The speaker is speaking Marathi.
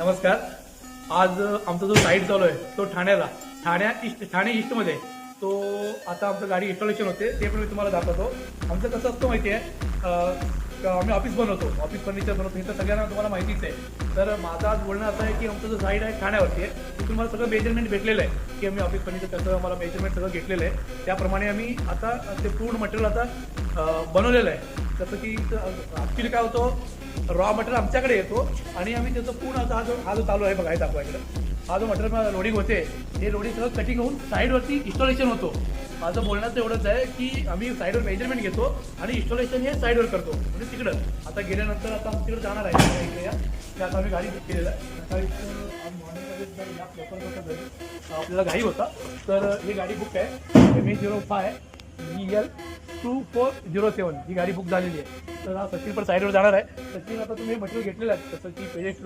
नमस्कार. आज आमचा जो साईट चालू आहे तो ठाणे ईस्टमध्ये आहे. तो आता आमचं गाडी इन्स्टॉलेशन होते ते पण मी तुम्हाला दाखवतो. आमचं कसं असतं माहिती आहे, आम्ही ऑफिस बनवतो, ऑफिस फर्निचर बनवतो, हे तर सगळ्यांना तुम्हाला माहितीच आहे. तर माझं आज बोलणं असं आहे की आमचं जो साईट आहे ठाण्यावरती आहे, तिथून मला सगळं मेजरमेंट भेटलेलं आहे की आम्ही ऑफिस फर्निचर कसं मला मेजरमेंट सगळं घेतलेलं आहे. त्याप्रमाणे आम्ही आता ते पूर्ण मटेरियल आता बनवलेलं आहे. जसं की ॲक्च्युली काय होतं, रॉ मटेरियल आमच्याकडे येतो आणि आम्ही त्याचं पूर्ण आता हा जो चालू आहे बघा, हे दाखवा इकडे. हा जो मटेरियल लोडिंग होते, हे लोडिंग सगळं कटिंग होऊन साईडवरती इन्स्टॉलेशन होतो. माझं बोलण्याचं एवढंच आहे की आम्ही साईडवर मेजरमेंट घेतो आणि इन्स्टॉलेशन हे साईडवर करतो, म्हणजे तिकडं. आता गेल्यानंतर आता आम्ही तिकडे जाणार आहे इकडे या, की आता आम्ही गाडी बुक केलेलं आहे. सकाळी मॉर्निंगमध्ये जर या लवकर जरी आपल्याला घाई होता तर ही गाडी बुक आहे ME05 EL2407. ही गाडी बुक झालेली आहे. तर हा सचिन पण साईडवर जाणार आहे. सचिन आता तुम्ही मटेरियल घेतलेलं आहे, जसं की पेजेस